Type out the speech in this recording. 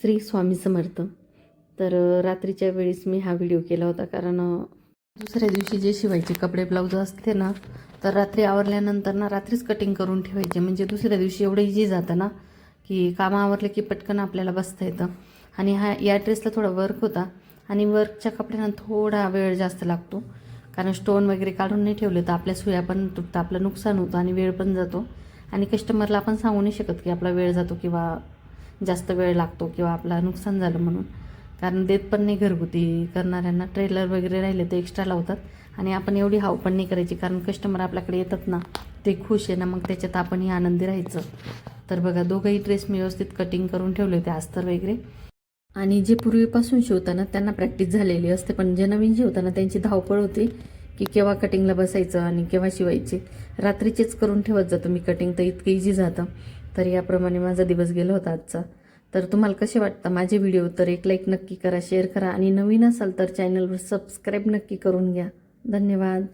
श्री स्वामी समर्थ. तर रात्रीच्या वेळेस मी हा व्हिडिओ केला होता, कारण दुसऱ्या दिवशी जे शिवायचे कपडे ब्लाऊज असते ना, तर रात्री आवरल्यानंतर ना रात्रीच कटिंग करून ठेवायचे. म्हणजे दुसऱ्या दिवशी एवढं इझी जातं ना, की कामं आवरले की पटकन आपल्याला बसता येतं. आणि या ड्रेसला थोडा वर्क होता, आणि वर्कच्या कपड्यांना थोडा वेळ जास्त लागतो, कारण स्टोन वगैरे काढून नाही ठेवले तर आपल्या सुया पण तुटतं, आपलं नुकसान होतं आणि वेळ पण जातो. आणि कस्टमरला आपण सांगू नाही शकत की आपला वेळ जातो किंवा जास्त वेळ लागतो किंवा आपला नुकसान झालं म्हणून, कारण देत पण नाही घरगुती करणाऱ्यांना. ट्रेलर वगैरे राहिले ते एक्स्ट्रा लावतात, आणि आपण एवढी हाव पण नाही करायची, कारण कस्टमर आपल्याकडे येतात ना, ते खुश आहे ना, मग त्याच्यात आपणही आनंदी राहायचं. तर बघा, दोघंही ड्रेस मी व्यवस्थित कटिंग करून ठेवले होते, अस्तर वगैरे. आणि जे पूर्वीपासून शिवताना त्यांना प्रॅक्टिस झालेली असते, पण जे नवीन शिवताना त्यांची धावपळ होती की केव्हा कटिंगला बसायचं आणि केव्हा शिवायचे. रात्रीचेच करून ठेवत जातो मी कटिंग, तर इतकं इझी जातं. तर याप्रमाणे माझा दिवस गेला होता आजचा. तर तुम्हाला कसे वाटतं माझे व्हिडिओ, तर एक लाईक नक्की करा, शेअर करा, आणि नवीन असाल तर चॅनलवर सबस्क्राईब नक्की करून घ्या. धन्यवाद.